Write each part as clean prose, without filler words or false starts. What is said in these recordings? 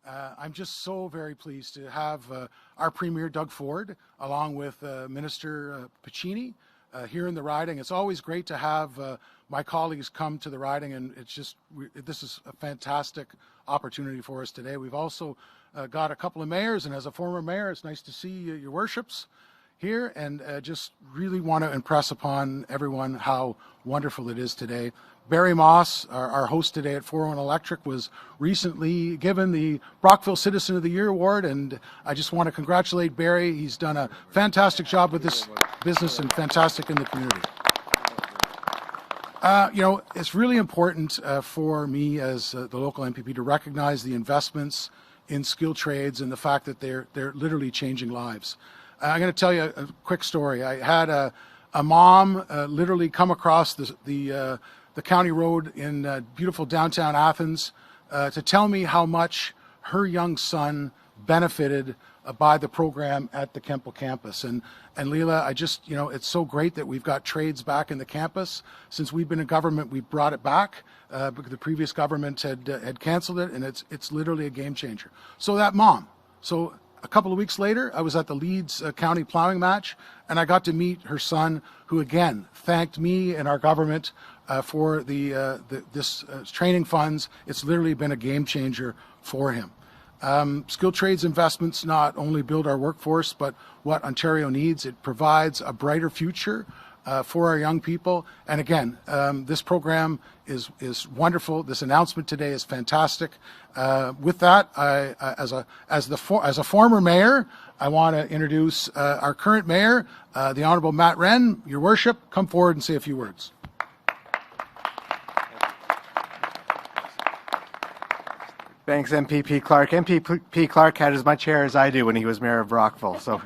I'm just so very pleased to have our Premier, Doug Ford, along with Minister Piccini here in the riding. It's always great to have my colleagues come to the riding, and this is a fantastic opportunity for us today. We've also got a couple of mayors, and as a former mayor, it's nice to see your worships here, and just really want to impress upon everyone how wonderful it is today. Barry Moss, our host today at Four-O-One-Electric, was recently given the Brockville Citizen of the Year Award, and I just want to congratulate Barry. He's done a fantastic job with this business and fantastic in the community. It's really important for me as the local MPP to recognize the investments in skilled trades and the fact that they're literally changing lives. I'm going to tell you a quick story. I had a mom literally come across the county road in beautiful downtown Athens to tell me how much her young son benefited by the program at the Kemptville campus. And Leela, it's so great that we've got trades back in the campus. Since we've been in government, we've brought it back because the previous government had canceled it, and it's literally a game changer. So that mom. So a couple of weeks later, I was at the Leeds County plowing match, and I got to meet her son, who again thanked me and our government for this training funds. It's literally been a game changer for him. Skilled trades investments not only build our workforce, but what Ontario needs. It provides a brighter future for our young people. And again, this program is wonderful. This announcement today is fantastic. With that, as a former mayor, I want to introduce our current mayor, the Honourable Matt Wren. Your Worship, come forward and say a few words. Thanks, MPP Clark. MPP Clark had as much hair as I do when he was mayor of Brockville. So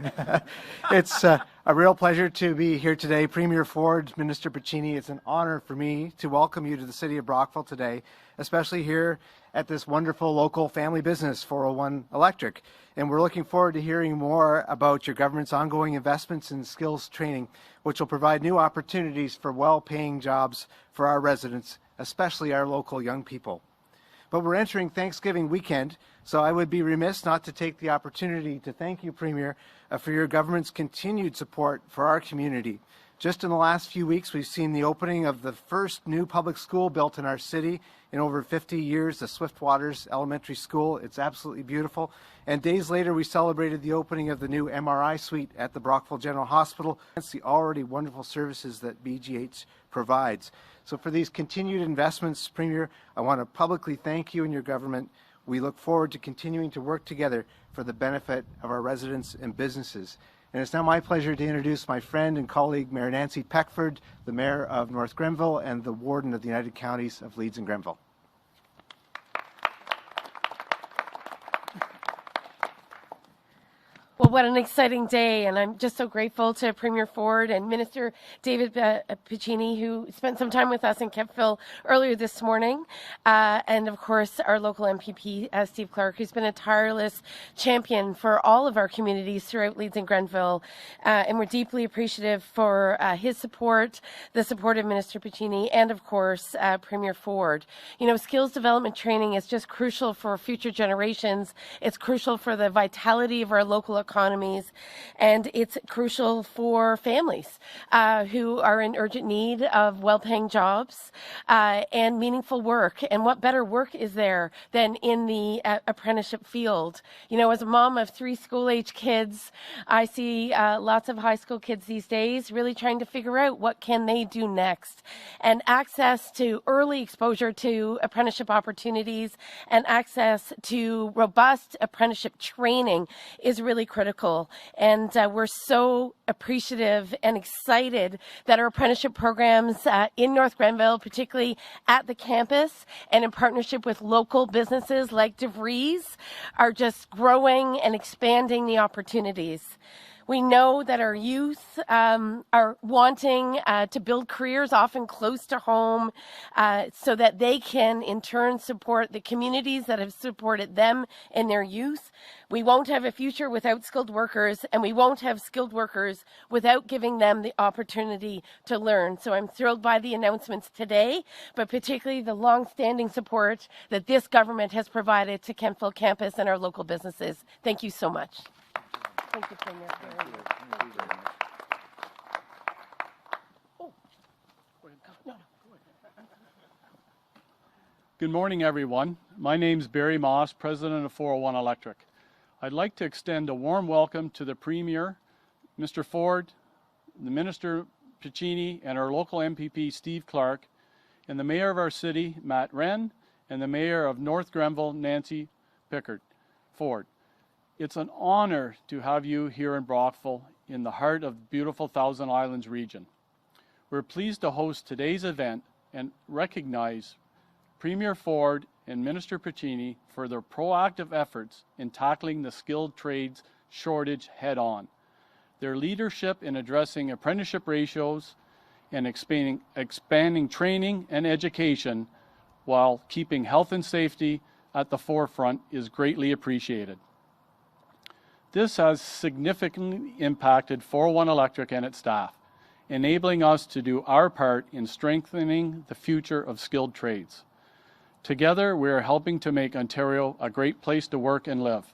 it's a real pleasure to be here today. Premier Ford, Minister Piccini, it's an honor for me to welcome you to the city of Brockville today, especially here at this wonderful local family business, Four-O-One-Electric. And we're looking forward to hearing more about your government's ongoing investments in skills training, which will provide new opportunities for well-paying jobs for our residents, especially our local young people. But we're entering Thanksgiving weekend, so I would be remiss not to take the opportunity to thank you, Premier, for your government's continued support for our community. Just in the last few weeks, we've seen the opening of the first new public school built in our city in over 50 years, the Swiftwaters Elementary School. It's absolutely beautiful. And days later, we celebrated the opening of the new MRI suite at the Brockville General Hospital. It's the already wonderful services that BGH provides. So for these continued investments, Premier, I want to publicly thank you and your government. We look forward to continuing to work together for the benefit of our residents and businesses. And it's now my pleasure to introduce my friend and colleague, Mayor Nancy Peckford, the Mayor of North Grenville and the Warden of the United Counties of Leeds and Grenville. Well, what an exciting day, and I'm just so grateful to Premier Ford and Minister David Piccini, who spent some time with us in Kemptville earlier this morning, and of course our local MPP, Steve Clark, who's been a tireless champion for all of our communities throughout Leeds and Grenville, and we're deeply appreciative for his support, the support of Minister Piccini, and of course Premier Ford. You know, skills development training is just crucial for future generations. It's crucial for the vitality of our local economies, and it's crucial for families who are in urgent need of well-paying jobs and meaningful work. And what better work is there than in the apprenticeship field? You know, as a mom of 3 school-age kids, I see lots of high school kids these days really trying to figure out what can they do next. And access to early exposure to apprenticeship opportunities and access to robust apprenticeship training is really critical, and we're so appreciative and excited that our apprenticeship programs in North Grenville, particularly at the campus and in partnership with local businesses like DeVries, are just growing and expanding the opportunities. We know that our youth are wanting to build careers often close to home so that they can in turn support the communities that have supported them in their youth. We won't have a future without skilled workers, and we won't have skilled workers without giving them the opportunity to learn. So I'm thrilled by the announcements today, but particularly the long-standing support that this government has provided to Kemptville campus and our local businesses. Thank you so much. Thank you, Premier. Thank you. Good morning, everyone. My name's Barry Moss, President of Four-O-One-Electric. I'd like to extend a warm welcome to the Premier, Mr. Ford, the Minister Piccini, and our local MPP, Steve Clark, and the Mayor of our city, Matt Wren, and the Mayor of North Grenville, Nancy Peckford. Ford. It's an honor to have you here in Brockville, in the heart of the beautiful Thousand Islands region. We're pleased to host today's event and recognize Premier Ford and Minister Piccini for their proactive efforts in tackling the skilled trades shortage head-on. Their leadership in addressing apprenticeship ratios and expanding training and education while keeping health and safety at the forefront is greatly appreciated. This has significantly impacted Four-O-One-Electric and its staff, enabling us to do our part in strengthening the future of skilled trades. Together, we are helping to make Ontario a great place to work and live.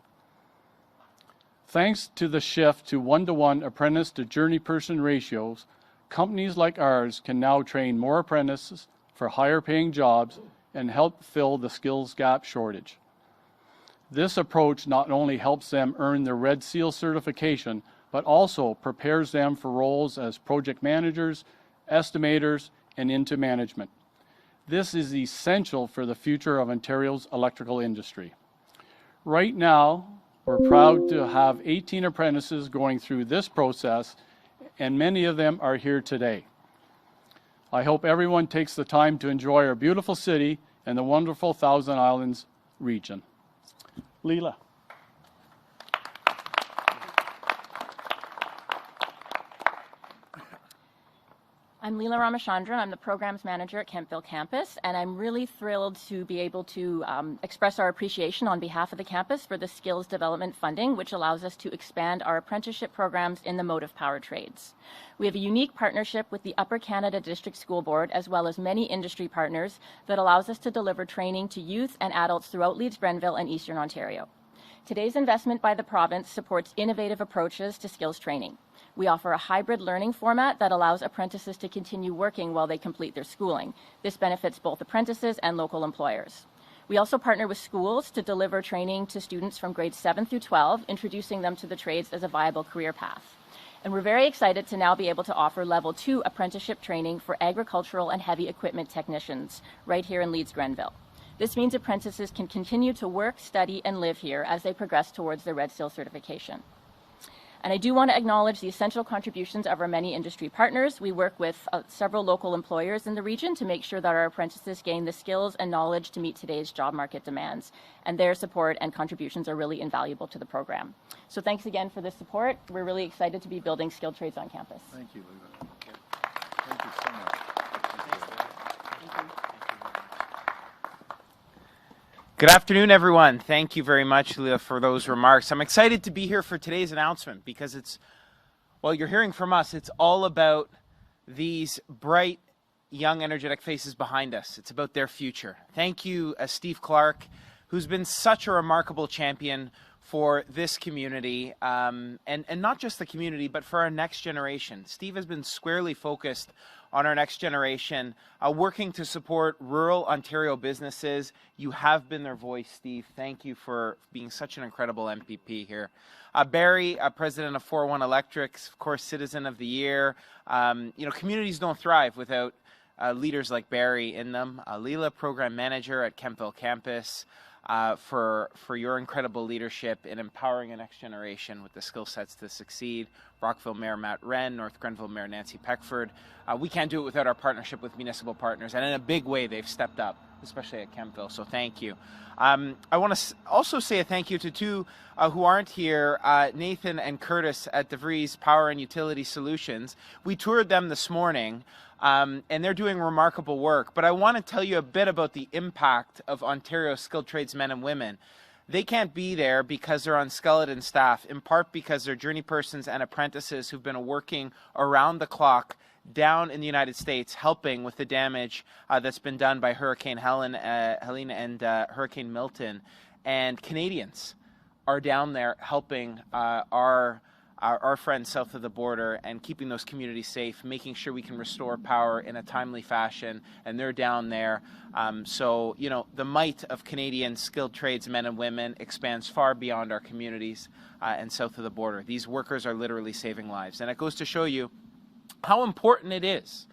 Thanks to the shift to one-to-one apprentice to journey person ratios, companies like ours can now train more apprentices for higher paying jobs and help fill the skills gap shortage. This approach not only helps them earn their Red Seal certification, but also prepares them for roles as project managers, estimators, and into management. This is essential for the future of Ontario's electrical industry. Right now, we're proud to have 18 apprentices going through this process, and many of them are here today. I hope everyone takes the time to enjoy our beautiful city and the wonderful Thousand Islands region. Leela. I'm Leela Ramachandran. I'm the Programs Manager at Kemptville campus, and I'm really thrilled to be able to express our appreciation on behalf of the campus for the skills development funding, which allows us to expand our apprenticeship programs in the motive power trades. We have a unique partnership with the Upper Canada District School Board, as well as many industry partners, that allows us to deliver training to youth and adults throughout Leeds-Grenville and Eastern Ontario. Today's investment by the province supports innovative approaches to skills training. We offer a hybrid learning format that allows apprentices to continue working while they complete their schooling. This benefits both apprentices and local employers. We also partner with schools to deliver training to students from grades 7 through 12, introducing them to the trades as a viable career path. And we're very excited to now be able to offer Level 2 apprenticeship training for agricultural and heavy equipment technicians right here in Leeds-Grenville. This means apprentices can continue to work, study, and live here as they progress towards their Red Seal certification. And I do want to acknowledge the essential contributions of our many industry partners. We work with several local employers in the region to make sure that our apprentices gain the skills and knowledge to meet today's job market demands. And their support and contributions are really invaluable to the program. So thanks again for this support. We're really excited to be building skilled trades on campus. Thank you, Leela. Thank you so much. Good afternoon, everyone. Thank you very much, Leela, for those remarks. I'm excited to be here for today's announcement because it's, well, you're hearing from us, it's all about these bright, young, energetic faces behind us. It's about their future. Thank you, Steve Clark, who's been such a remarkable champion for this community, and not just the community, but for our next generation. Steve has been squarely focused on our next generation, working to support rural Ontario businesses. You have been their voice, Steve. Thank you for being such an incredible MPP here. Barry, President of Four-O-One-Electric, of course, Citizen of the Year. You know, communities don't thrive without leaders like Barry in them. Leela, Program Manager at Kemptville campus. For your incredible leadership in empowering a next generation with the skill sets to succeed. Brockville Mayor Matt Wren, North Grenville Mayor Nancy Peckford. We can't do it without our partnership with municipal partners, and in a big way they've stepped up. especially at Kemptville. So thank you. I want to also say a thank you to two who aren't here, Nathan and Curtis at DeVries Power and Utility Solutions. We toured them this morning, and they're doing remarkable work. But I want to tell you a bit about the impact of Ontario's skilled trades men and women. They can't be there because they're on skeleton staff, in part because they're journey persons and apprentices who've been working around the clock down in the United States, helping with the damage that's been done by Hurricane Helene and Hurricane Milton. And Canadians are down there helping our friends south of the border and keeping those communities safe, making sure we can restore power in a timely fashion. And they're down there. So, you know, the might of Canadian skilled trades men and women expands far beyond our communities and south of the border. These workers are literally saving lives. And it goes to show you how important it is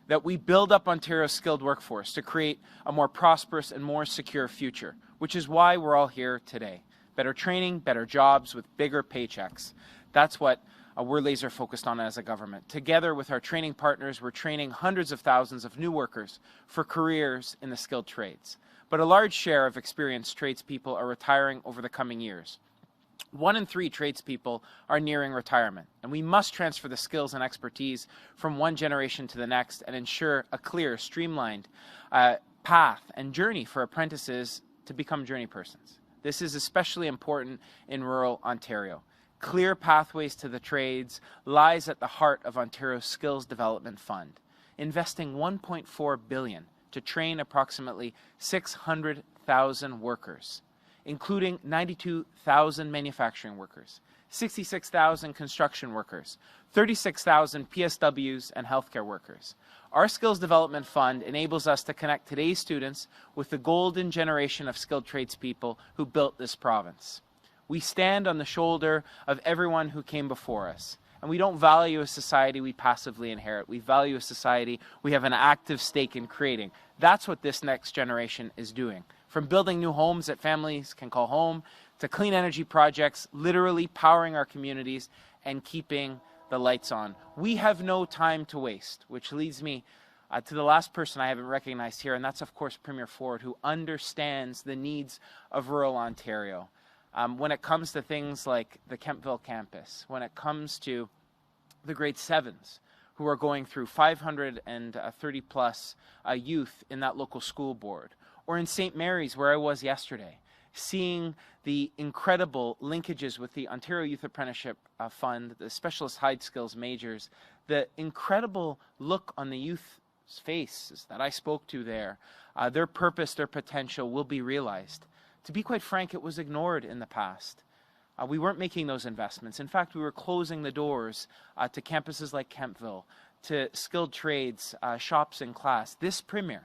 that we build up Ontario's skilled workforce to create a more prosperous and more secure future, which is why we're all here today. Better training, better jobs with bigger paychecks. That's what we're laser focused on as a government. Together with our training partners, we're training hundreds of thousands of new workers for careers in the skilled trades. But a large share of experienced tradespeople are retiring over the coming years. 1 in 3 tradespeople are nearing retirement, and we must transfer the skills and expertise from one generation to the next and ensure a clear, streamlined path and journey for apprentices to become journey persons. This is especially important in rural Ontario. Clear pathways to the trades lies at the heart of Ontario's Skills Development Fund, investing $1.4 billion to train approximately 600,000 workers, including 92,000 manufacturing workers, 66,000 construction workers, 36,000 PSWs, and healthcare workers. Our Skills Development Fund enables us to connect today's students with the golden generation of skilled tradespeople who built this province. We stand on the shoulder of everyone who came before us, and we don't value a society we passively inherit. We value a society we have an active stake in creating. That's what this next generation is doing. From building new homes that families can call home, to clean energy projects, literally powering our communities and keeping the lights on. We have no time to waste, which leads me to the last person I haven't recognized here, and that's, of course, Premier Ford, who understands the needs of rural Ontario. When it comes to things like the Kemptville campus, when it comes to the grade 7s who are going through 530 plus youth in that local school board, or in St. Mary's, where I was yesterday, seeing the incredible linkages with the Ontario Youth Apprenticeship Fund, the specialist high skills majors, the incredible look on the youth's faces that I spoke to there, their purpose, their potential will be realized. To be quite frank, it was ignored in the past. We weren't making those investments. In fact, we were closing the doors to campuses like Kemptville, to skilled trades, shops in class. This Premier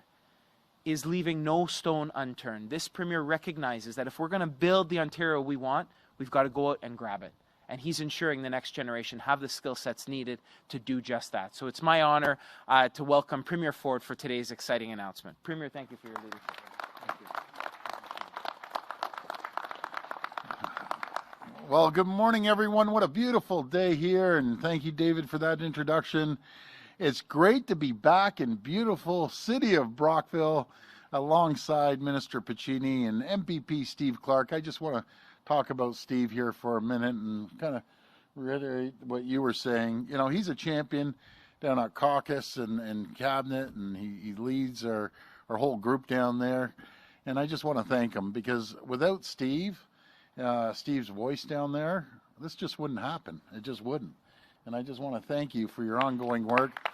is leaving no stone unturned. This Premier recognizes that if we're going to build the Ontario we want, we've got to go out and grab it. And he's ensuring the next generation have the skill sets needed to do just that. So it's my honor to welcome Premier Ford for today's exciting announcement. Premier, thank you for your leadership. Thank you. Well, good morning, everyone. What a beautiful day here, and thank you, David, for that introduction. It's great to be back in beautiful city of Brockville alongside Minister Piccini and MPP Steve Clark. I just want to talk about Steve here for a minute and kind of reiterate what you were saying. You know, he's a champion down at caucus and cabinet, and he leads our whole group down there. And I just want to thank him, because without Steve's voice down there, this just wouldn't happen. It just wouldn't. And I just want to thank you for your ongoing work.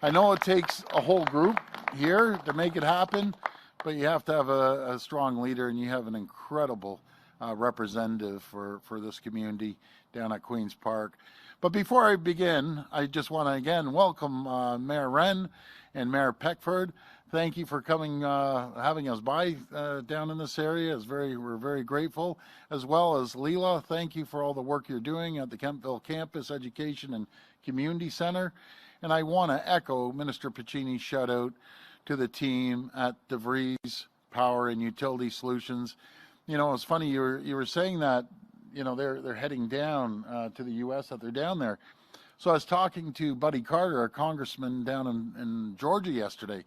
I know it takes a whole group here to make it happen, but you have to have a strong leader, and you have an incredible representative for this community down at Queen's Park. But before I begin, I just want to again welcome Mayor Wren and Mayor Peckford. Thank you for coming, having us by down in this area. We're very grateful. As well as Leela, thank you for all the work you're doing at the Kemptville Campus Education and Community Center. And I want to echo Minister Piccini's shout out to the team at DeVries Power and Utility Solutions. You know, it's funny you were saying that, you know, they're heading down to the U.S., that they're down there. So I was talking to Buddy Carter, a congressman down in Georgia yesterday,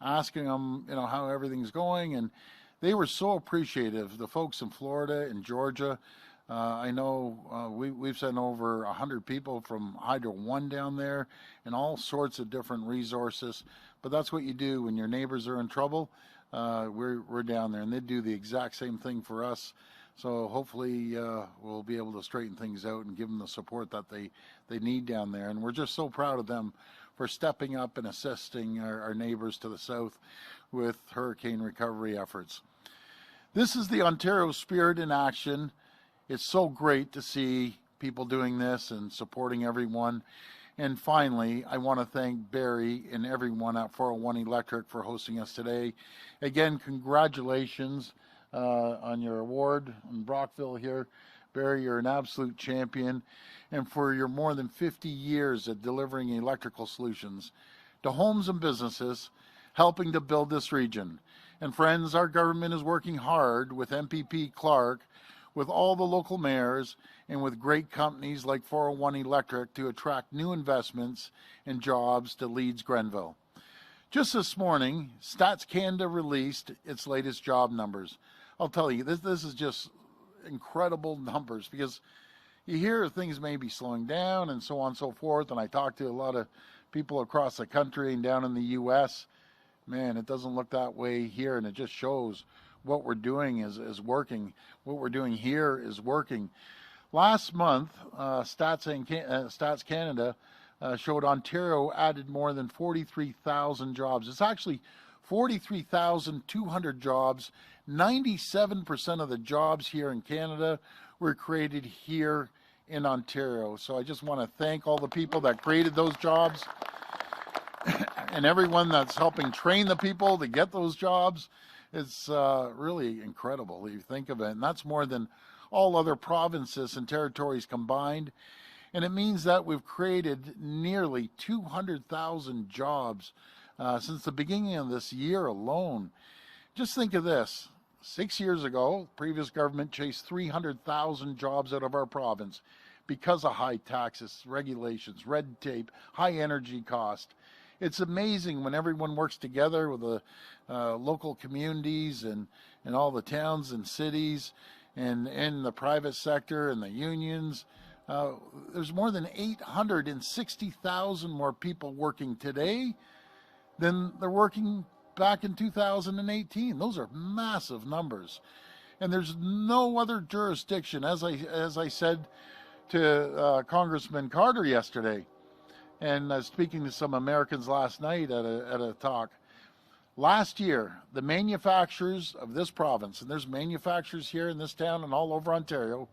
asking them, how everything's going, and they were so appreciative. The folks in Florida and Georgia, I know we've sent over 100 people from Hydro One down there, and all sorts of different resources. But that's what you do when your neighbors are in trouble. We're down there, and they do the exact same thing for us. So hopefully we'll be able to straighten things out and give them the support that they need down there. And we're just so proud of them for stepping up and assisting our neighbors to the south with hurricane recovery efforts. This is the Ontario spirit in action. It's so great to see people doing this and supporting everyone. And finally, I want to thank Barry and everyone at Four-O-One-Electric for hosting us today. Again, congratulations on your award in Brockville here. Barry, you're an absolute champion, and for your more than 50 years of delivering electrical solutions to homes and businesses, helping to build this region. And friends, our government is working hard with MPP Clark, with all the local mayors, and with great companies like Four-O-One-Electric to attract new investments and jobs to Leeds-Grenville. Just this morning, Stats Canada released its latest job numbers. I'll tell you, this is just incredible numbers, because you hear things may be slowing down and so on and so forth, and I talk to a lot of people across the country and down in the U.S. Man, it doesn't look that way here, and it just shows what we're doing is working. What we're doing here is working. Last month, Stats Canada showed Ontario added more than 43,000 jobs. It's actually 43,200 jobs. 97% of the jobs here in Canada were created here in Ontario. So I just want to thank all the people that created those jobs and everyone that's helping train the people to get those jobs. It's really incredible if you think of it. And that's more than all other provinces and territories combined. And it means that we've created nearly 200,000 jobs since the beginning of this year alone. Just think of this. 6 years ago, previous government chased 300,000 jobs out of our province because of high taxes, regulations, red tape, high energy cost. It's amazing when everyone works together with the local communities and all the towns and cities and in the private sector and the unions. There's more than 860,000 more people working today than they're working back in 2018. Those are massive numbers. And there's no other jurisdiction, as I said to Congressman Carter yesterday, and speaking to some Americans last night at a talk. Last year, the manufacturers of this province, and there's manufacturers here in this town and all over Ontario,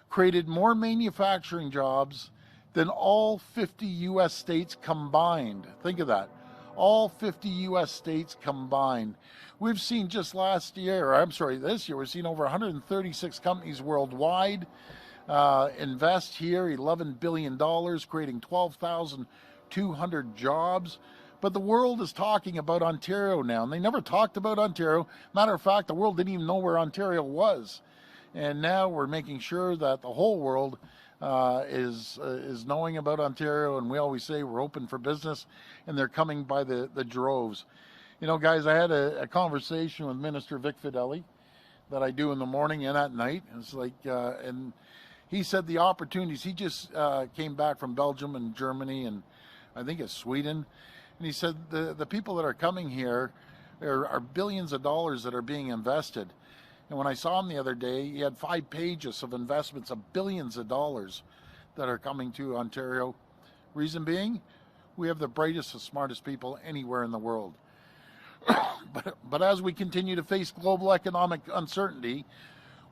created more manufacturing jobs than all 50 U.S. states combined. Think of that. All 50 U.S. states combined. We've seen just this year, we've seen over 136 companies worldwide invest here, $11 billion, creating 12,200 jobs. But the world is talking about Ontario now, and they never talked about Ontario. Matter of fact, the world didn't even know where Ontario was. And now we're making sure that the whole world is knowing about Ontario, and we always say we're open for business, and they're coming by the droves. You know, guys, I had a conversation with Minister Vic Fideli that I do in the morning and at night. It's like, and he said the opportunities, he just came back from Belgium and Germany, and I think it's Sweden, and he said the people that are coming here are billions of dollars that are being invested. And when I saw him the other day, he had 5 pages of investments of billions of dollars that are coming to Ontario. Reason being, we have the brightest and smartest people anywhere in the world. But as we continue to face global economic uncertainty,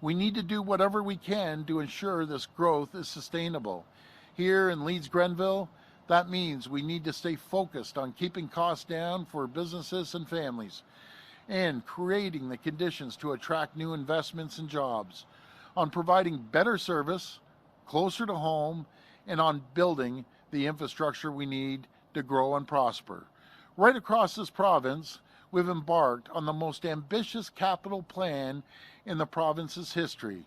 we need to do whatever we can to ensure this growth is sustainable. Here in Leeds-Grenville, that means we need to stay focused on keeping costs down for businesses and families, and creating the conditions to attract new investments and jobs, on providing better service closer to home, and on building the infrastructure we need to grow and prosper. Right across this province, we've embarked on the most ambitious capital plan in the province's history.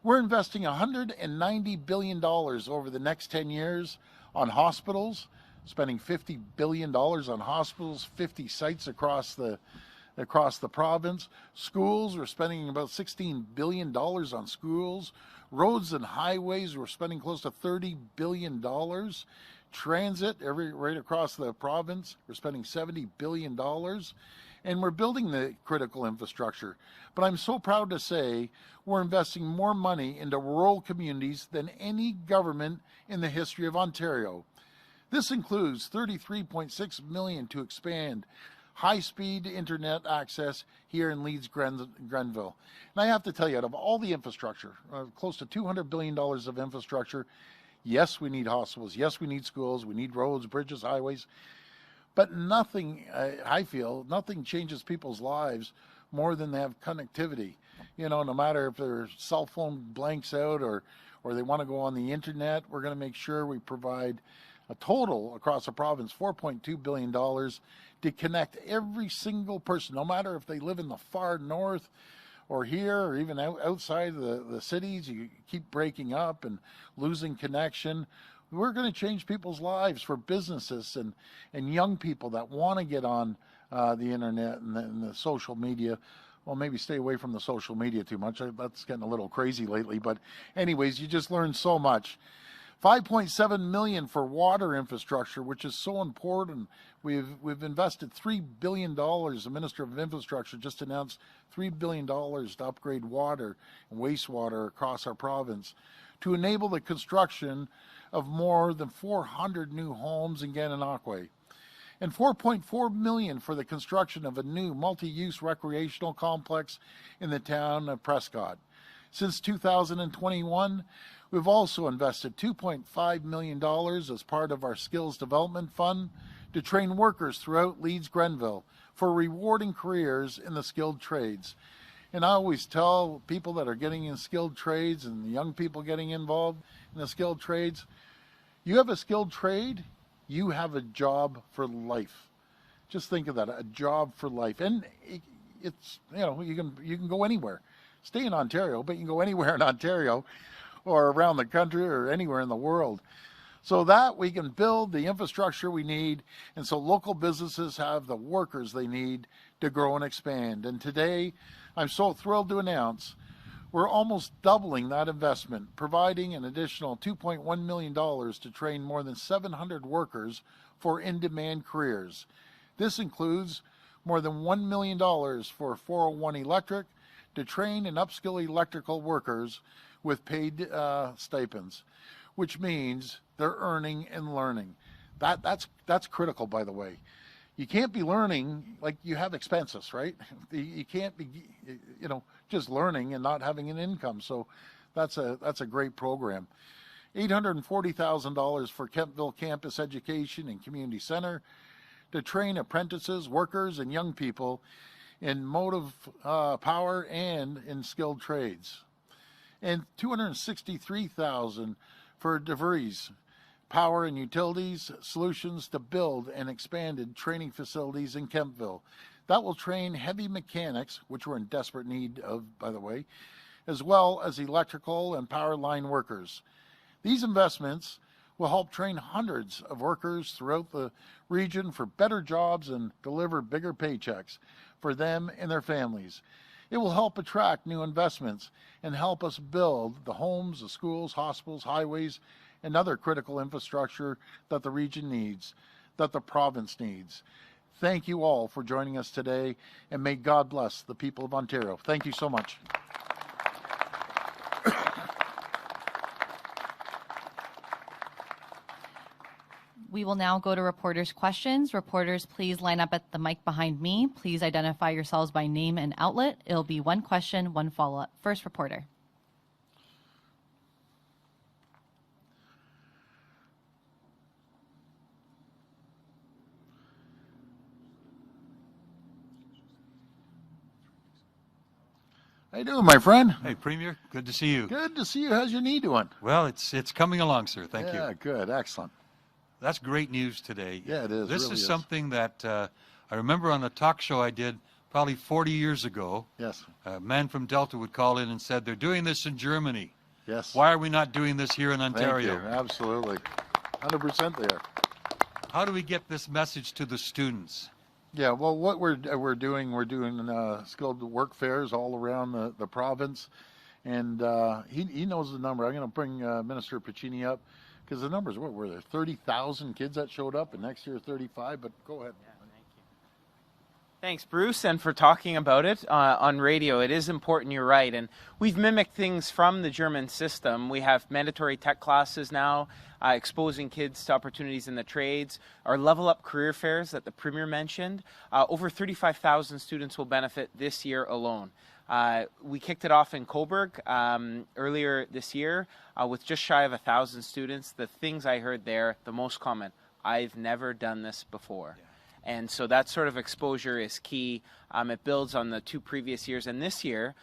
We're investing $190 billion over the next 10 years on hospitals, spending $50 billion on hospitals, 50 sites across the province. Schools, we're spending about $16 billion on schools. Roads and highways, we're spending close to $30 billion. Transit, right across the province, we're spending $70 billion. And we're building the critical infrastructure. But I'm so proud to say we're investing more money into rural communities than any government in the history of Ontario. This includes $33.6 million to expand high-speed internet access here in Leeds-Grenville. And I have to tell you, out of all the infrastructure, close to $200 billion of infrastructure, yes, we need hospitals, yes, we need schools, we need roads, bridges, highways, but nothing, I feel, nothing changes people's lives more than they have connectivity. You know, no matter if their cell phone blanks out or they want to go on the internet, we're going to make sure we provide a total across the province, $4.2 billion to connect every single person, no matter if they live in the far north or here or even outside the cities. You keep breaking up and losing connection. We're going to change people's lives for businesses and young people that want to get on the internet and the social media. Well, maybe stay away from the social media too much. That's getting a little crazy lately. But anyways, you just learn so much. $5.7 million for water infrastructure, which is so important. We've invested $3 billion. The Minister of Infrastructure just announced $3 billion to upgrade water and wastewater across our province to enable the construction of more than 400 new homes in Gananoque. And $4.4 million for the construction of a new multi-use recreational complex in the town of Prescott. Since 2021, we've also invested $2.5 million as part of our Skills Development Fund to train workers throughout Leeds-Grenville for rewarding careers in the skilled trades. And I always tell people that are getting in skilled trades and the young people getting involved in the skilled trades, you have a skilled trade, you have a job for life. Just think of that, a job for life. And it's, you know, you can go anywhere. Stay in Ontario, but you can go anywhere in Ontario or around the country or anywhere in the world. So that we can build the infrastructure we need, and so local businesses have the workers they need to grow and expand. And today, I'm so thrilled to announce we're almost doubling that investment, providing an additional $2.1 million to train more than 700 workers for in-demand careers. This includes more than $1 million for Four-O-One-Electric to train and upskill electrical workers with paid stipends, which means they're earning and learning. That's critical, by the way. You can't be learning like you have expenses, right? You can't be, you know, just learning and not having an income. So that's a great program. $840,000 for Kemptville Campus Education and Community Center to train apprentices, workers, and young people in motive power and in skilled trades. And $263,000 for DeVries Power and Utilities Solutions to build and expanded training facilities in Kemptville. That will train heavy mechanics, which we're in desperate need of, by the way, as well as electrical and power line workers. These investments will help train hundreds of workers throughout the region for better jobs and deliver bigger paychecks for them and their families. It will help attract new investments and help us build the homes, the schools, hospitals, highways, and other critical infrastructure that the region needs, that the province needs. Thank you all for joining us today, and may God bless the people of Ontario. Thank you so much. We will now go to reporters' questions. Reporters, please line up at the mic behind me. Please identify yourselves by name and outlet. It'll be one question, one follow-up. First reporter. How you doing, my friend? Hey, Premier, good to see you. Good to see you. How's your knee doing? Well, it's coming along, sir. Thank you. Yeah, good. Excellent. That's great news today. Yeah, it is. This really is something that I remember on a talk show I did probably 40 years ago. Yes. A man from Delta would call in and said, they're doing this in Germany. Yes. Why are we not doing this here in Thank Ontario? you. Absolutely. 100% there. how do we get this message to the students? Yeah, well, what we're doing skilled work fairs all around the province, and he knows the number. I'm going to bring Minister Piccini up because the numbers, what were there, 30,000 kids that showed up, and next year 35. But go ahead. Yeah, thank you. Thanks, Bruce, and for talking about it on radio. It is important, you're right, and we've mimicked things from the German system. We have mandatory tech classes now, exposing kids to opportunities in the trades. Our Level Up career fairs that the Premier mentioned, over 35,000 students will benefit this year alone. We kicked it off in Coburg earlier this year with just shy of 1,000 students. The things I heard there, the most common, I've never done this before. Yeah. And so that sort of exposure is key. It builds on the 2 previous years. And this year,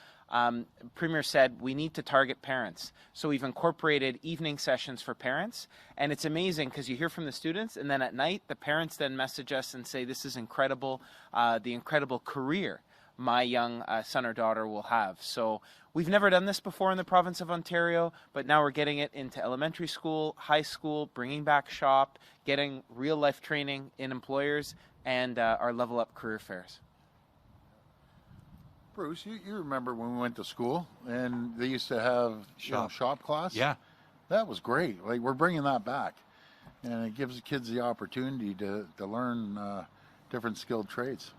Premier said we need to target parents. So we've incorporated evening sessions for parents. And it's amazing because you hear from the students, and then at night, the parents then message us and say, this is incredible, the incredible career my young son or daughter will have. So we've never done this before in the province of Ontario, but now we're getting it into elementary school, high school, bringing back shop, getting real life training in employers, and our Level Up career fairs. Bruce, you remember when we went to school and they used to have shop class? Yeah. That was great. Like, we're bringing that back, and it gives the kids the opportunity to learn different skilled trades.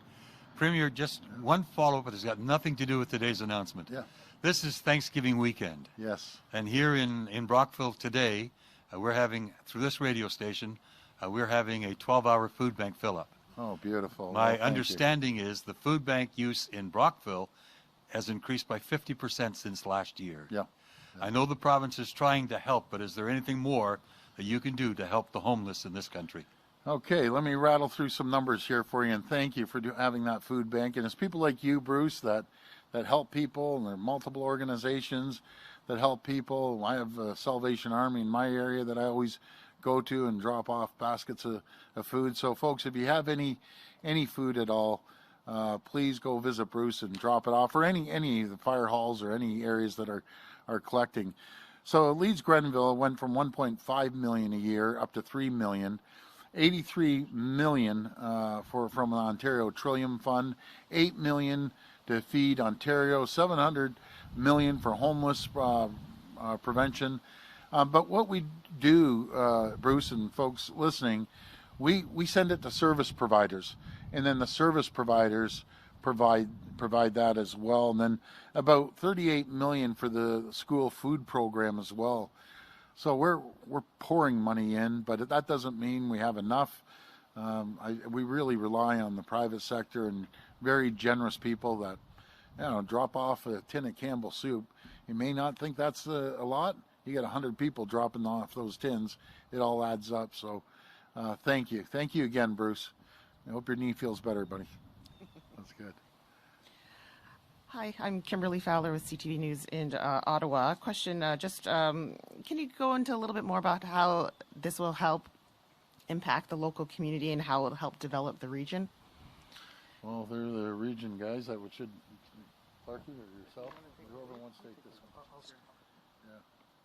Premier, just one follow-up that has got nothing to do with today's announcement. Yeah. This is Thanksgiving weekend. Yes. And here in Brockville today, we're having, through this radio station, we're having a 12-hour food bank fill-up. Oh, beautiful. My Well, understanding is the food bank use in Brockville has increased by 50% since last year. Yeah. I know the province is trying to help, but is there anything more that you can do to help the homeless in this country? Okay, let me rattle through some numbers here for you, and thank you for having that food bank. And it's people like you, Bruce, that help people, and there are multiple organizations that help people. I have a Salvation Army in my area that I always go to and drop off baskets of food. So, folks, if you have any food at all, please go visit Bruce and drop it off, or any of the fire halls or any areas that are collecting. So, Leeds-Grenville went from 1.5 million a year up to 3 million. 83 million from the Ontario Trillium Fund, 8 million to Feed Ontario, 700 million for homeless prevention. But what we do, Bruce and folks listening, we send it to service providers, and then the service providers provide that as well, and then about 38 million for the school food program as well. So we're pouring money in, but that doesn't mean we have enough. We really rely on the private sector and very generous people that, drop off a tin of Campbell soup. You may not think that's a lot. You get 100 people dropping off those tins. It all adds up. So thank you. Thank you again, Bruce. I hope your knee feels better, buddy. That's good. Hi, I'm Kimberly Fowler with CTV News in Ottawa. Question, can you go into a little bit more about how this will help impact the local community and how it will help develop the region? Well, they're the region guys. That should, Clarky or yourself, whoever wants to take this one.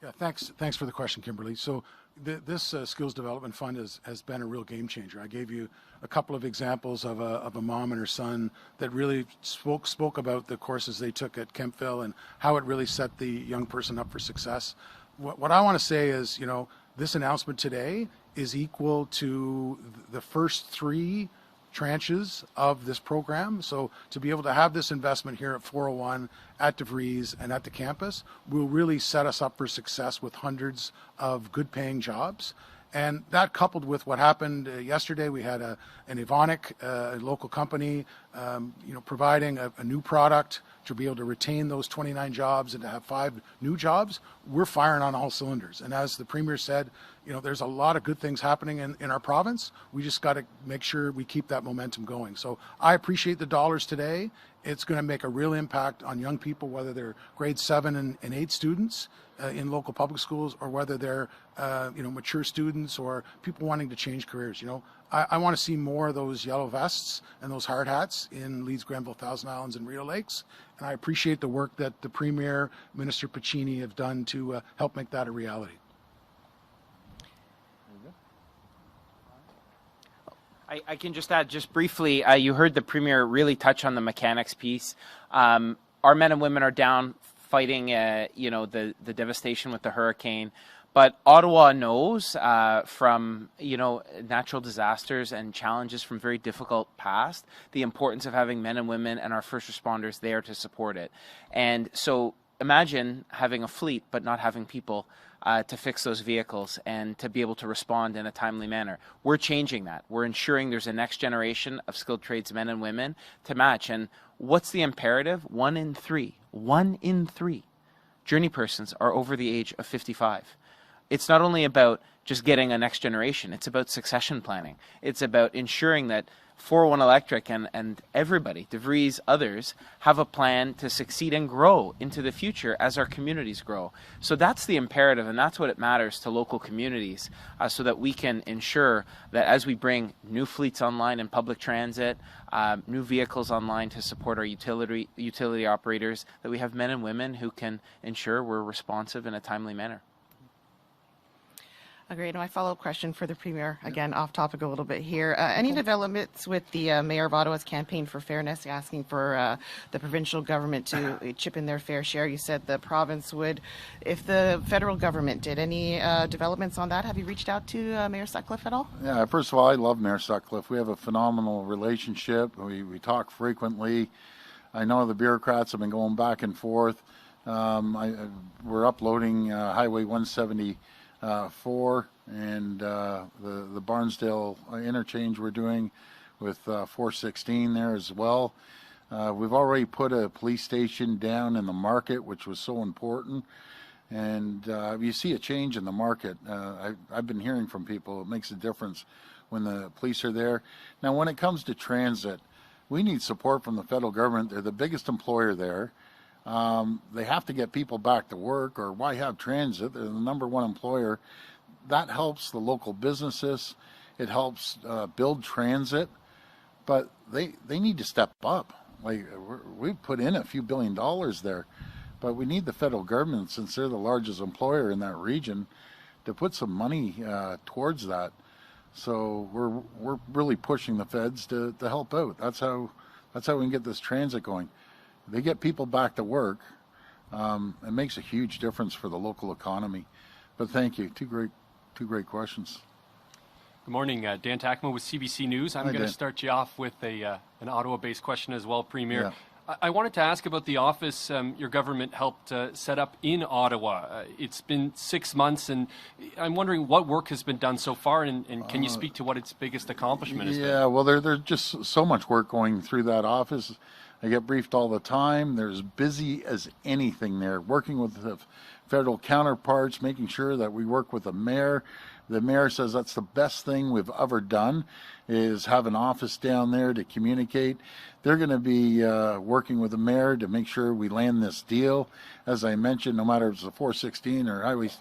Yeah, thanks for the question, Kimberly. So this Skills Development Fund has been a real game changer. I gave you a couple of examples of a mom and her son that really spoke about the courses they took at Kemptville and how it really set the young person up for success. What I want to say is, this announcement today is equal to the first 3 tranches of this program. So to be able to have this investment here at 401, at DeVries, and at the campus will really set us up for success with hundreds of good paying jobs. And that, coupled with what happened yesterday, we had an Evonik, a local company, providing a new product to be able to retain those 29 jobs and to have 5 new jobs. We're firing on all cylinders. And as the Premier said, there's a lot of good things happening in our province. We just got to make sure we keep that momentum going. So I appreciate the dollars today. It's going to make a real impact on young people, whether they're grade 7 and 8 students in local public schools, or whether they're mature students or people wanting to change careers. I want to see more of those yellow vests and those hard hats in Leeds-Grenville, Thousand Islands, and Rideau Lakes. And I appreciate the work that the Premier, Minister Piccini, have done to help make that a reality. I can just add just briefly, you heard the Premier really touch on the mechanics piece. Our men and women are down fighting, the devastation with the hurricane. But Ottawa knows from, natural disasters and challenges from very difficult past, the importance of having men and women and our first responders there to support it. And so imagine having a fleet but not having people to fix those vehicles and to be able to respond in a timely manner. We're changing that. We're ensuring there's a next generation of skilled tradesmen and women to match. And what's the imperative? 1 in 3 journey persons are over the age of 55. It's not only about just getting a next generation, it's about succession planning. It's about ensuring that Four-O-One-Electric and everybody, DeVries, others, have a plan to succeed and grow into the future as our communities grow. So that's the imperative, and that's what it matters to local communities, so that we can ensure that as we bring new fleets online in public transit, new vehicles online to support our utility operators, that we have men and women who can ensure we're responsive in a timely manner. Great. And my follow-up question for the Premier, again, off topic a little bit here. Any developments with the Mayor of Ottawa's campaign for fairness, asking for the provincial government to chip in their fair share? You said the province would. If the federal government did, any developments on that? Have you reached out to Mayor Sutcliffe at all? Yeah, first of all, I love Mayor Sutcliffe. We have a phenomenal relationship. We talk frequently. I know the bureaucrats have been going back and forth. We're uploading Highway 174 and the Barnsdale interchange we're doing with 416 there as well. We've already put a police station down in the market, which was so important. And you see a change in the market. I've been hearing from people, it makes a difference when the police are there. Now, when it comes to transit, we need support from the federal government. They're the biggest employer there. They have to get people back to work, or why have transit? They're the #1 employer. That helps the local businesses. It helps build transit, but they need to step up. Like, we've put in a few $1 billion there, but we need the federal government, since they're the largest employer in that region, to put some money towards that. So we're really pushing the feds to help out. That's how we can get this transit going. They get people back to work. It makes a huge difference for the local economy. But thank you. Two great questions. Good morning, Dan Tackman with CBC News. I'm going to start you off with an Ottawa-based question as well, Premier. Yeah. I wanted to ask about the office your government helped set up in Ottawa. It's been 6 months, and I'm wondering what work has been done so far, and can you speak to what its biggest accomplishment has been? Yeah, well, there's just so much work going through that office. I get briefed all the time. They're as busy as anything there, working with the federal counterparts, making sure that we work with the mayor. The mayor says that's the best thing we've ever done, is have an office down there to communicate. They're going to be working with the mayor to make sure we land this deal. As I mentioned, no matter if it's the 416 or Highway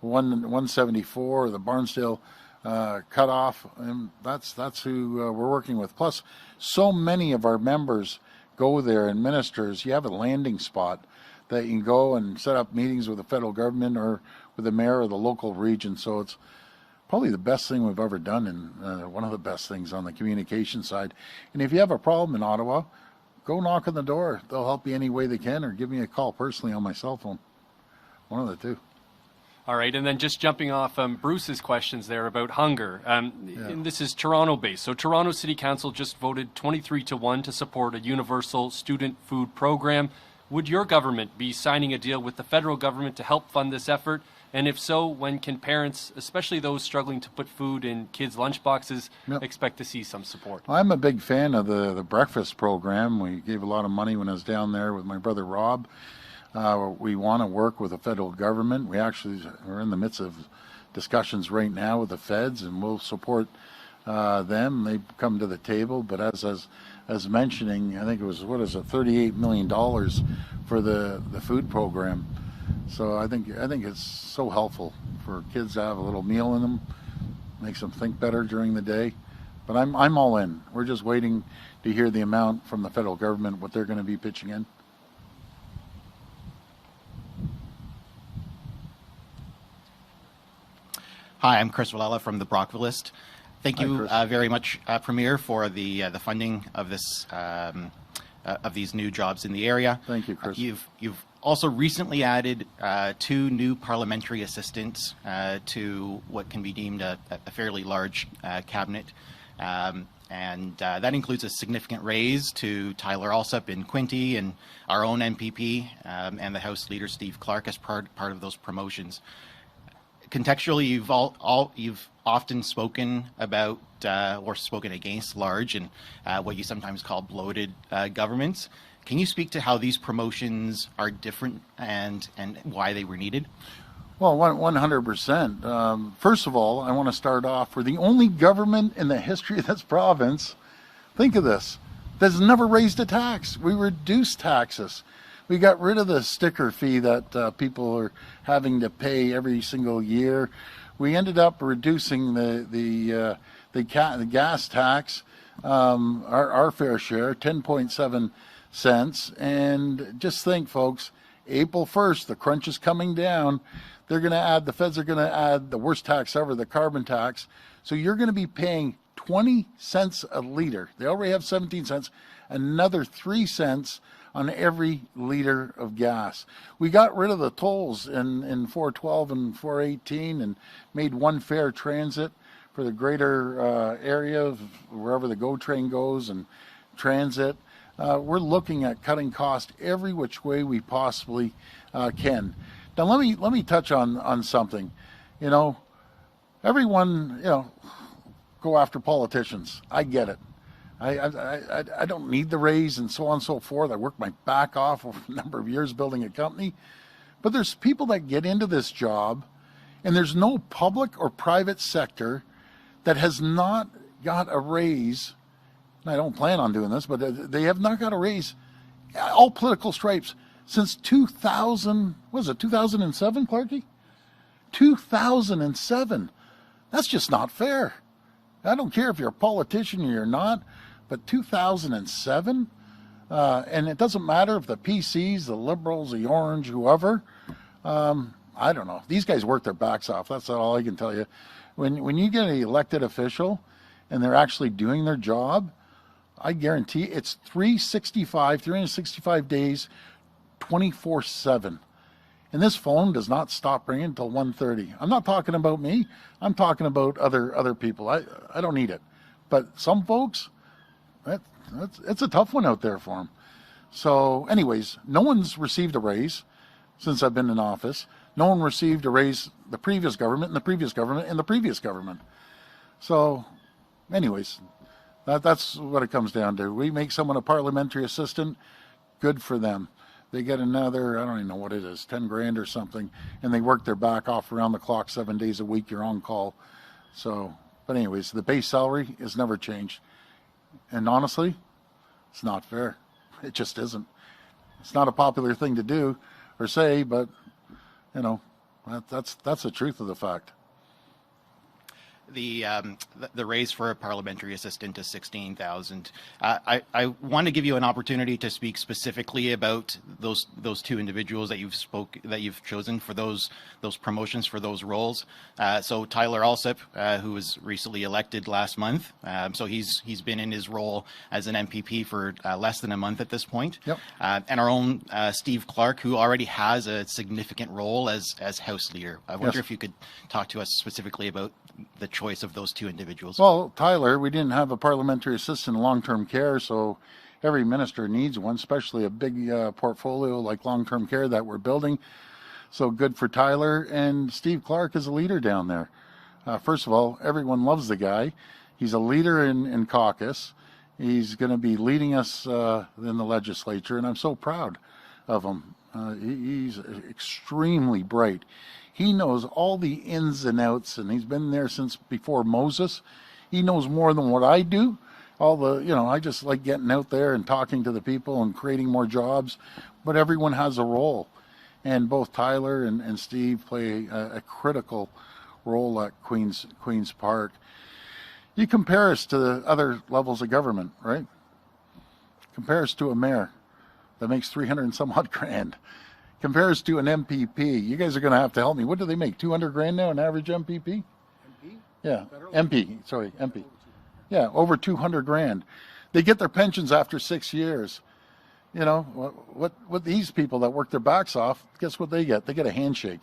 174 or the Barnsdale cutoff, and that's who we're working with. Plus, so many of our members go there, and ministers, you have a landing spot that you can go and set up meetings with the federal government or with the mayor of the local region. So it's probably the best thing we've ever done, and one of the best things on the communication side. And if you have a problem in Ottawa, go knock on the door. They'll help you any way they can, or give me a call personally on my cell phone. One of the two. All right, and then just jumping off Bruce's questions there about hunger. And this is Toronto-based. So Toronto City Council just voted 23-1 to support a universal student food program. Would your government be signing a deal with the federal government to help fund this effort? And if so, when can parents, especially those struggling to put food in kids' lunchboxes, expect to see some support? I'm a big fan of the breakfast program. We gave a lot of money when I was down there with my brother Rob. We want to work with the federal government. We actually are in the midst of discussions right now with the feds, and we'll support them. They come to the table, but as mentioning, I think it was, $38 million for the food program. So I think it's so helpful for kids to have a little meal in them, makes them think better during the day. But I'm all in. We're just waiting to hear the amount from the federal government, what they're going to be pitching in. Hi, I'm Chris Valella from the Brockville List. Thank you very much, Premier, for the funding of this of these new jobs in the area. Thank you, Chris. You've also recently added 2 new parliamentary assistants to what can be deemed a fairly large cabinet. And that includes a significant raise to Tyler Alsop in Quinte and our own MPP and the House Leader Steve Clark as part of those promotions. Contextually, you've often spoken about or spoken against large and what you sometimes call bloated governments. Can you speak to how these promotions are different and why they were needed? Well, 100%. First of all, I want to start off, we're the only government in the history of this province, think of this, that's never raised a tax. We reduced taxes. We got rid of the sticker fee that people are having to pay every single year. We ended up reducing the gas tax, our fair share, 10.7 cents. And just think, folks, April 1st, the crunch is coming down. They're going to add, the feds are going to add the worst tax ever, the carbon tax. So you're going to be paying 20 cents a liter. They already have 17 cents, another 3 cents on every liter of gas. We got rid of the tolls in 412 and 418 and made one fare transit for the greater area of wherever the GO train goes and transit. We're looking at cutting costs every which way we possibly can. Now let me touch on something. You know, everyone, you know, go after politicians. I get it. I don't need the raise and so on and so forth. I worked my back off over a number of years building a company. But there's people that get into this job, and there's no public or private sector that has not got a raise. And I don't plan on doing this, but they have not got a raise, all political stripes, since 2000, was it 2007, Clarkie? 2007. That's just not fair. I don't care if you're a politician or you're not, but 2007, and it doesn't matter if the PCs, the Liberals, the Orange, whoever, I don't know. These guys work their backs off. That's all I can tell you. When you get an elected official and they're actually doing their job, I guarantee it's 365 days, 24/7. And this phone does not stop ringing until 1:30. I'm not talking about me. I'm talking about other people. I don't need it. But some folks, it's a tough one out there for them. So anyways, no one's received a raise since I've been in office. No one received a raise the previous government and the previous government and the previous government. So anyways, that's what it comes down to. We make someone a parliamentary assistant, good for them. They get another, I don't even know what it is, 10 grand or something, and they work their back off around the clock 7 days a week. You're on call. So, but anyways, the base salary has never changed. And honestly, it's not fair. It just isn't. It's not a popular thing to do or say, but, you know, that's the truth of the fact. The raise for a parliamentary assistant is 16,000. I want to give you an opportunity to speak specifically about those 2 individuals that you've chosen for those promotions for those roles. So Tyler Alsop, who was recently elected last month, so he's been in his role as an MPP for less than a month at this point. Yep. And our own Steve Clark, who already has a significant role as House Leader. I wonder if you could talk to us specifically about the choice of those 2 individuals. Well, Tyler, we didn't have a parliamentary assistant in long-term care, so every minister needs one, especially a big portfolio like long-term care that we're building. So good for Tyler. And Steve Clark is a leader down there. First of all, everyone loves the guy. He's a leader in caucus. He's going to be leading us in the legislature, and I'm so proud of him. He's extremely bright. He knows all the ins and outs, and he's been there since before Moses. He knows more than what I do. I just like getting out there and talking to the people and creating more jobs, but everyone has a role. And both Tyler and Steve play a critical role at Queen's Park. You compare us to the other levels of government, right? Compare us to a mayor that makes 300 and some odd grand. Compare us to an MPP. You guys are going to have to help me. What do they make? 200 grand now, an average MPP? Yeah, MP, sorry, MP. Yeah, over 200 grand. They get their pensions after 6 years. You know, what these people that work their backs off, guess what they get? They get a handshake.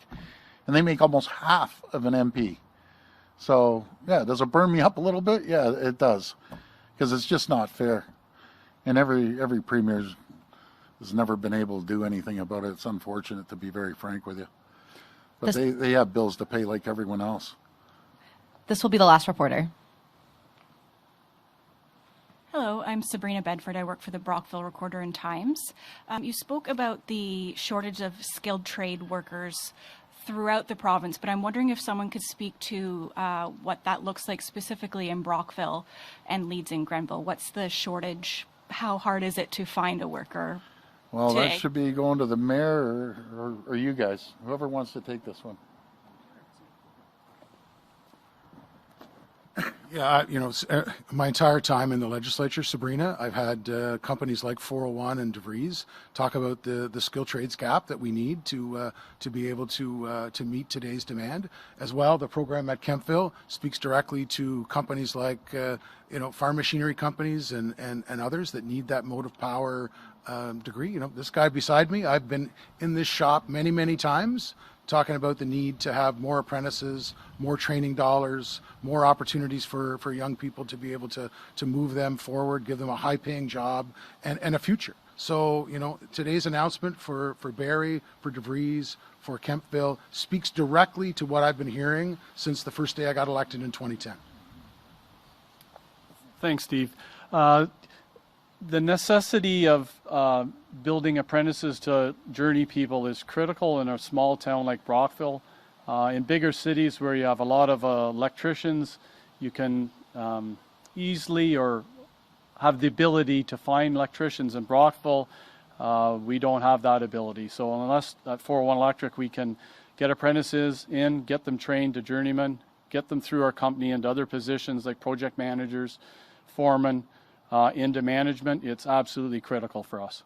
And they make almost half of an MP. So, yeah, does it burn me up a little bit? Yeah, it does. Because it's just not fair. And every premier has never been able to do anything about it. It's unfortunate, to be very frank with you. But they have bills to pay like everyone else. This will be the last reporter. Hello, I'm Sabrina Bedford. I work for the Brockville Recorder and Times. You spoke about the shortage of skilled trade workers throughout the province, but I'm wondering if someone could speak to what that looks like specifically in Brockville and Leeds and Grenville. What's the shortage? How hard is it to find a worker? Well, today? that should be going to the mayor or you guys, whoever wants to take this one. Yeah, my entire time in the legislature, Sabrina, I've had companies like 401 and DeVries talk about the skill trades gap that we need to be able to meet today's demand. As well, the program at Kemptville speaks directly to companies like farm machinery companies and others that need that motive power degree. This guy beside me, I've been in this shop many times, talking about the need to have more apprentices, more training dollars, more opportunities for young people to be able to move them forward, give them a high-paying job and a future. So, today's announcement for Barrie, for DeVries, for Kemptville speaks directly to what I've been hearing since the first day I got elected in 2010. Thanks, Steve. The necessity of building apprentices to journey people is critical in a small town like Brockville. In bigger cities where you have a lot of electricians, you can easily or have the ability to find electricians. In Brockville, we don't have that ability. So unless at Four-O-One-Electric we can get apprentices in, get them trained to journeymen, get them through our company into other positions like project managers, foremen, into management, it's absolutely critical for us.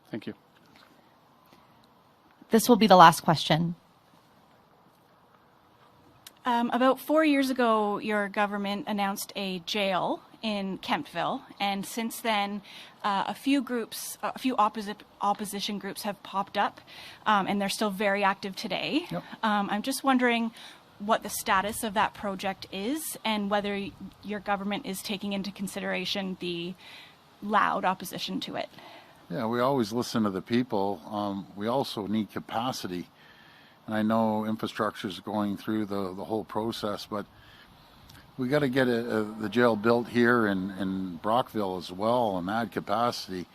Thank you. This will be the last question. About 4 years ago, your government announced a jail in Kemptville, and since then, a few opposition groups have popped up, and they're still very active today. Yep. I'm just wondering what the status of that project is and whether your government is taking into consideration the loud opposition to it. Yeah, we always listen to the people. We also need capacity. And I know infrastructure is going through the whole process, but we got to get the jail built here in Brockville as well and add capacity.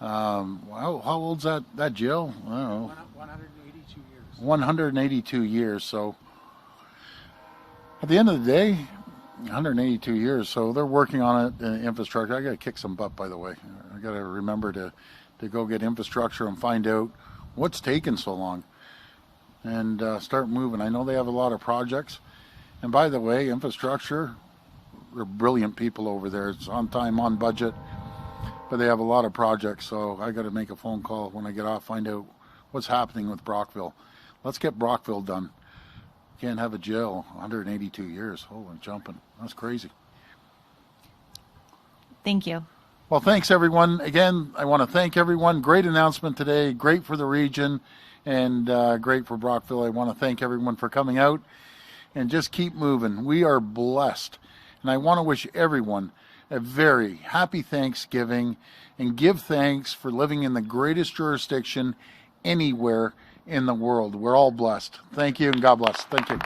How old's that jail? I don't know. 182 years. 182 years. So at the end of the day, 182 years. So they're working on it in infrastructure. I got to kick some butt, by the way. I got to remember to go get infrastructure and find out what's taking so long and start moving. I know they have a lot of projects. And by the way, infrastructure, they're brilliant people over there. It's on time, on budget, but they have a lot of projects. So I got to make a phone call when I get off, find out what's happening with Brockville. Let's get Brockville done. Can't have a jail 182 years. Holy jumping. That's crazy. Thank you. Well, thanks, everyone. Again, I want to thank everyone. Great announcement today. Great for the region and great for Brockville. I want to thank everyone for coming out and just keep moving. We are blessed. And I want to wish everyone a very happy Thanksgiving and give thanks for living in the greatest jurisdiction anywhere in the world. We're all blessed. Thank you and God bless. Thank you.